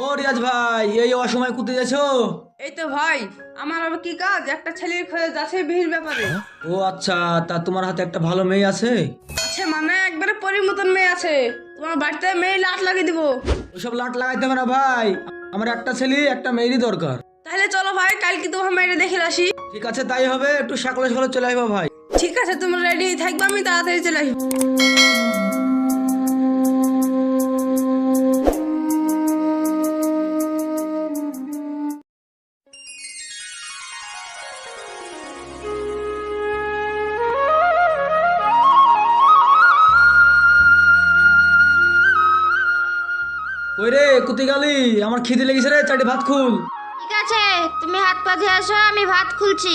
ও রিয়াজ ভাই, এই অসময় কোথায় যাচ্ছো? এই তো ভাই, আমার আবার কি কাজ, একটা ছেলের খোঁজে যাচ্ছে বিয়ের ব্যাপারে। ও আচ্ছা, তা তোমার হাতে একটা ভালো মেয়ে আছে? আছে মানে একবারে পরীর মতন মেয়ে আছে, তোমার বাড়িতে মেয়ে লাট লাগিয়ে দিব। ওইসব লাট লাগাইতে হবে না ভাই, আমার একটা ছেলে একটা মেয়েরই দরকার। তাহলে চলো ভাই, কালকে তোমার মেয়েটা দেখে আসি। ঠিক আছে, তাই হবে। একটু সকালে সকালে চলে আসবো ভাই। ঠিক আছে, তোমরা রেডি থাকবে, আমি তাড়াতাড়ি চলে আসবো। কই রে, কোথায় গেলি? আমার খিদে লেগেছে রে, চারটে ভাত খুল। ঠিক আছে, তুমি হাত পা ধুয়ে আসো, আমি ভাত খুলছি।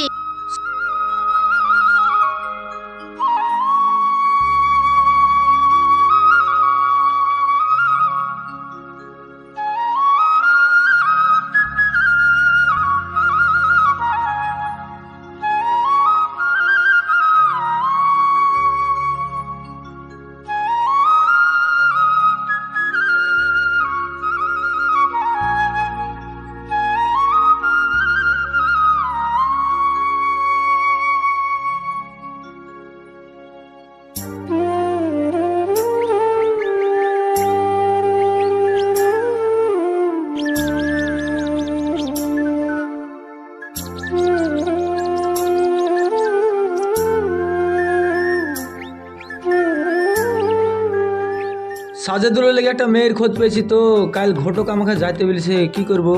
সাজেদুলের লেগে একটা মেয়ের খোঁজ পেয়েছি, তো কাল ঘটক আমাকে যাইতে বলেছে, কি করব?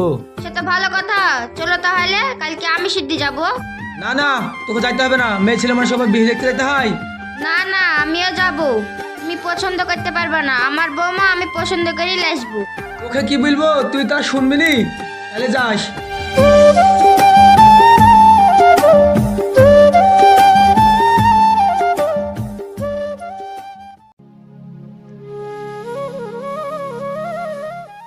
সে তো ভালো কথা, চলো তাহলে কালকে আমি সিদ্ধি যাব। না না, তোকে যাইতে হবে না, মেয়ে ছেলে মানে সবাই বিয়ে দেখতে যেতে হয়। না না, আমিও যাব। তুমি পছন্দ করতে পারবে না, আমার বৌমা আমি পছন্দ করেই আসবো। তোকে কি বলবো, তুই তা শুনবি নি? তাহলে যাস।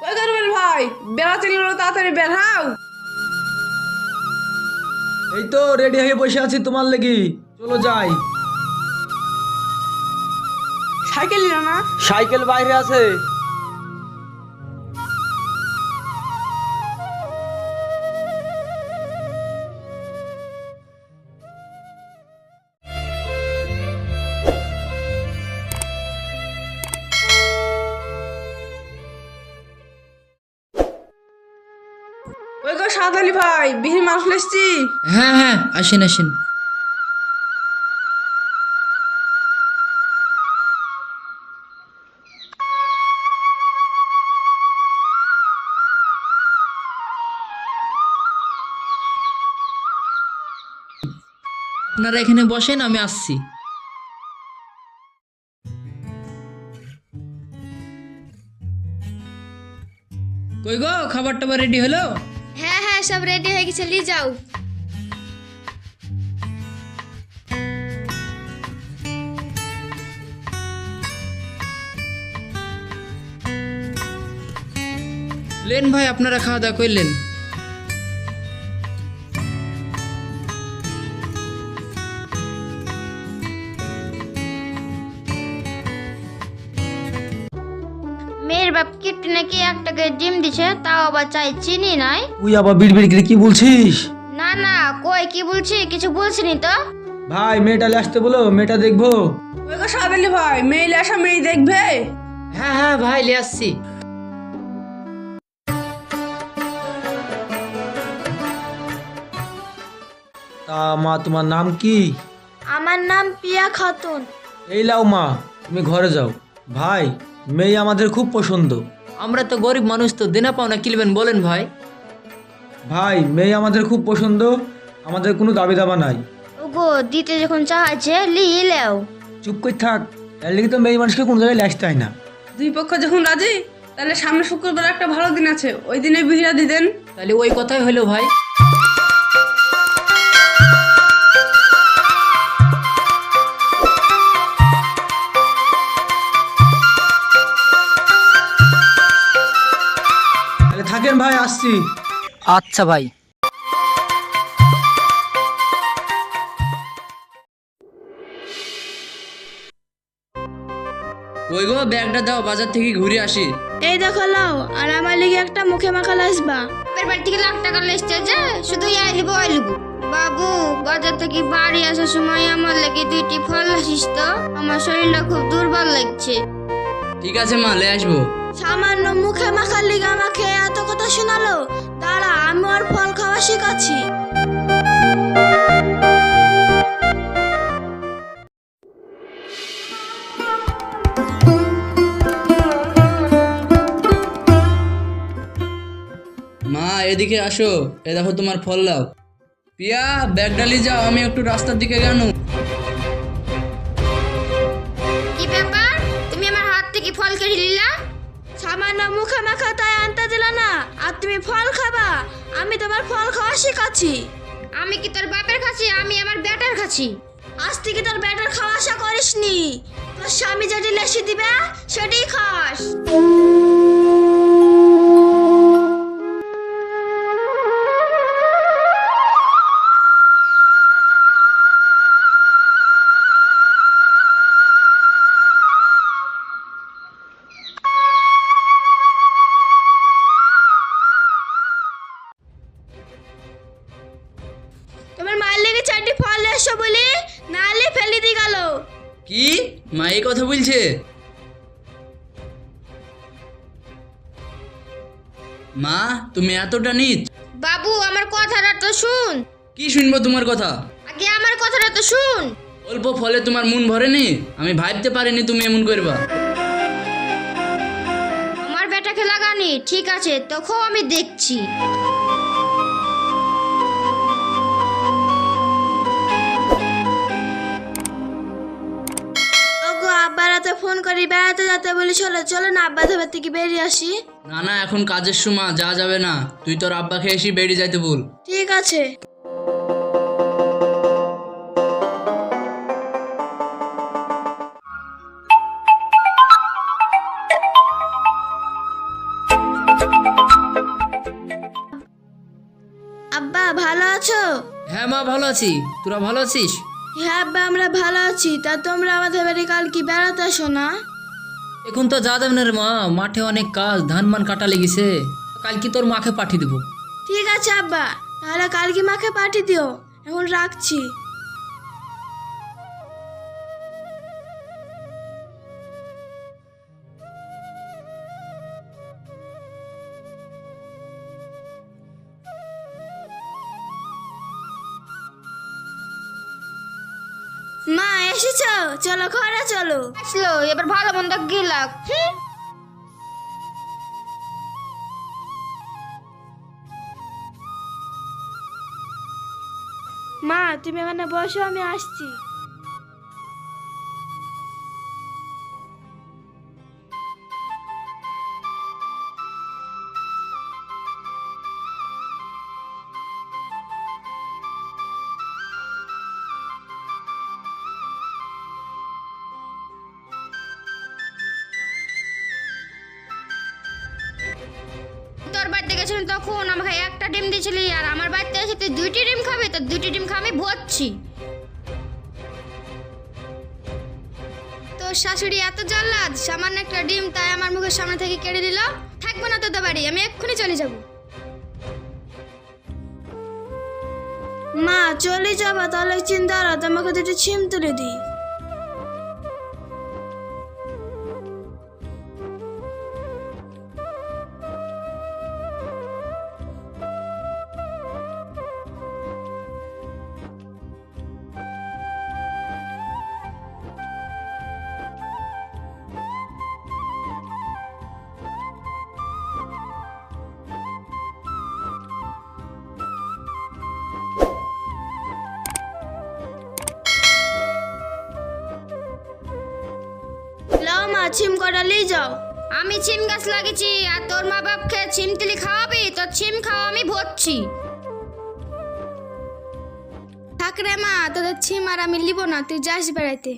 কই করবেন ভাই, বেড়াতে গেল, তাড়াতাড়ি বের হও। এই তো রেডি হয়ে বসে আছি তোমার লেগে, চলো যাই। সাইকেল নিল না? সাইকেল বাইরে আছে। ওই গো সাদালি ভাই, বিহির মানুষ এসছি। হ্যাঁ হ্যাঁ, আসেন আসেন। আপনারা এখানে বসেন, আমি আসছি। কই গো, খাবার টাবার রেডি হলো? হ্যাঁ হ্যাঁ, সব রেডি হয়ে গেছে, নিয়ে যাও। লেন ভাই, আপনারা খাওয়া দাওয়া করলেন? মেয়ের বাপ কিট্টু নাকি একটাকে ডিম দিছে, তাও আবার চাই চিনি নাই। তুই আবার বিড়বিড় করে কি বলছিস? না না, কই কি বলছি, কিছু বলছিনি তো। ভাই, মেয়েটা আসতে বলো, মেয়েটা দেখবো। ওই গো সাদালি ভাই, মেয়ে আসা মেয়ে দেখবে। হ্যাঁ হ্যাঁ ভাই, লে আসছি। তা মা, তোমার নাম কি? আমার নাম পিয়া খাতুন। এই লাও মা, তুমি ঘরে যাও। ভাই, মেয়ে আমাদের খুব পছন্দ। আমরা তো গরিব মানুষ, তো দেনা পাওনা কিনবেন বলেন ভাই। ভাই, মেয়ে আমাদের খুব পছন্দ, আমাদের কোনো দাবি দাবা নাই। ওগো, দিতে যখন চাইছে লিয়ে লেও। চুপ করে থাক, এর লেগে তো মেয়ে মানুষকে কোনো জায়গায় আসতে হয় না। দুই পক্ষ যখন রাজি, তাহলে সামনে শুক্রবার একটা ভালো দিন আছে, ওই দিনে বিহিরা দিতেন। তাহলে ওই কথাই হলো ভাই। তাহলে থাকেন ভাই, আসছি। আচ্ছা ভাই। ওই গো, ব্যাগটা দাও, বাজার থেকে ঘুরে আসি। এই দেখো লাও, আর আমার লিগে একটা মুখে মাখা লাসবা। বাপের বাড়ি থেকে লাখ টাকা লেসছে যে শুধু আইলিব আইলিব। বাবু, বাজার থেকে বাড়ি আসার সময় আমার লেগে 2টি ফল আসিস তো, আমার শরীরটা খুব দুর্বল লাগছে। ঠিক আছে মা, লে আসবো। সামান্য মুখে মাখার লিগে আমাকে এত কথা শোনালো। দাঁড়া, আমি ওর ফল খাওয়া শিখাচ্ছি। মা এদিকে আসো, এ দেখো তোমার ফল লাও। পিয়া, ব্যাগ ডালি যাও, আমি একটু রাস্তার দিকে গেল। কি ব্যাপার, তুমি আমার হাত থেকে ফল কেড়ে নিলা? সামান্য মুখে মাখা তাই আনতে দিলা না, আর তুমি ফল খাবা। আমি তোমার ফল খাওয়া শিখাচ্ছি। আমি কি তোর বাপের খাচ্ছি? আমি আমার বেটার খাচ্ছি। আজ থেকে তোর ব্যাটার খাওয়া আশা করিসনি। তোর স্বামী যেটি লেসি দিবে সেটি খাস। তোমার মায়ের লেগে 4টি ফল এসো বলি, নালে ফেলে দিয়ে গেল। কি মা এই কথা বলছে? মা তুমি এতটা নিচ? বাবু, আমার কথাটা তো শুন। কি শুনবো তোমার কথা? আগে আমার কথাটা তো শুন। অল্প ফলে তোমার মন ভরেনি? আমি ভাবতে পারিনি তুমি এমন করবা। আমার বেটাকে লাগানি, ঠিক আছে, তখন আমি দেখছি। ওগো, আব্বার হাতে ফোন করি বেড়াতে যেতে বলি, চলো চলো না আব্বা ধরে থেকে বেরিয়ে আসি। না না, এখন কাজের সময় যা যাবে না। তুই তোর আব্বাকে এসে বেরিয়ে যাইতে বল। ঠিক আছে। আব্বা ভালো আছো? হ্যাঁ মা, ভালো আছি। তোরা ভালো আছিস? হ্যাঁ আব্বা, আমরা ভালো আছি। তা তোমরা আমাদের বাড়ি কাল কি বেড়াতে আসো না? এখন তো যা যাবে না রে মা, মাঠে অনেক কাজ, ধান মান কাটা লেগেছে। কাল কি তোর মাকে পাঠিয়ে দেবো। ঠিক আছে আব্বা, তাহলে কালকে মাকে পাঠিয়ে দিও। এখন রাখছি। মা এসেছো? চলো ঘরে চলো। আসলো, এবার ভালো মন্দ গেলাম। মা তুমি এখানে বসো, আমি আসছি। তোর বাড়িতে গেছিলাম তখন আমাকে একটা ডিম দিয়েছিলি, আর আমার বাড়িতে এসে তুই 2টি ডিম খাবে, তো 2টি ডিম খা আমি ভরছি। তোর শাশুড়ি এত জল্লাদ, সামান্য একটা ডিম তাই আমার মুখের সামনে থেকে কেড়ে দিল। থাকবো না তোদের বাড়ি, আমি এক্ষুনি চলে যাব। মা চলে যাবা? তাহলে চিন্তা করো, তোমাকে 2টি ছিম তুলে দিই। লাও মা, ছিম কটা নিয়ে যাও। আমি ছিম গাছ লাগিয়েছি, আর তোর মা বাপকে ছিম তুলি খাওয়াবি? তোর ছিম খাওয়া আমি ভরছি। থাক রে মা, তোদের ছিম আর আমি লিব না, তুই যাস বেড়াইতে।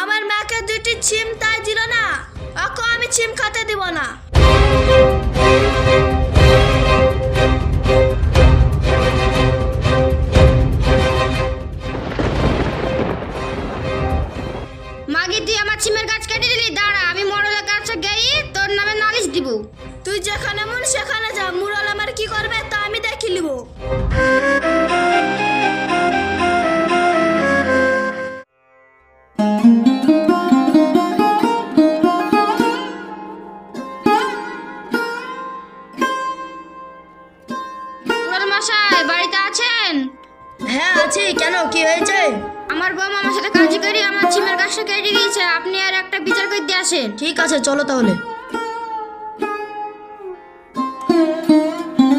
আমার মাকে 2টি ছিম তাই দিল না, ওকে আমি ছিম খেতে দিব না। হ্যাঁ আছি, কেন কি হয়েছে? আমার বউ আমার সাথে কাজ করে আমার ছিমের গাছটা কেটে দিয়েছে, আপনি আর একটা বিচার করে দিয়ে আসেন। ঠিক আছে চলো তাহলে।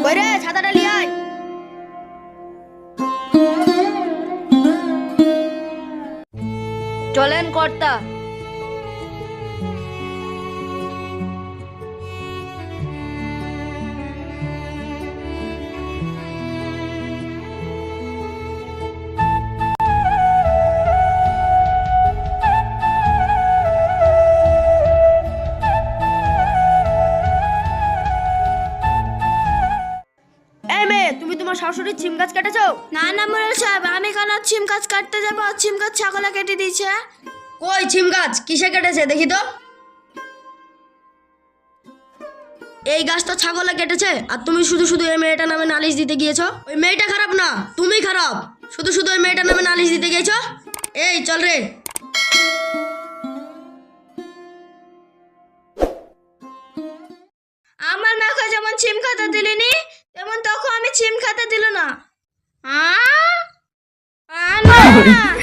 ওই রে ছাতাটা নিয়ে আয়। চলেন কর্তা। এই মেয়ে, তুমি তোমার শাশুড়ির ছিম গাছ কেটেছো? না না মোড়ল সাহেব, আমি কেন ছিম গাছ কাটতে যাবো? ছিম গাছ ছাগলে কেটে দিয়েছে। কই ছিম গাছ কিসে কেটেছে দেখি তো। এই গাছ তো ছাগলে কেটেছে, আর তুমি শুধু শুধু এই মেয়েটার নামে নালিশ দিতে গিয়েছো। ওই মেয়েটা খারাপ না, তুমি খারাপ। শুধু শুধু ওই মেয়েটার নামে নালিশ দিতে গিয়েছো। এই চল রে। আমার মাকে যেমন ছিম খাতে দিলিনি, তেমন তখন আমি ছিম খাতে দিল না। না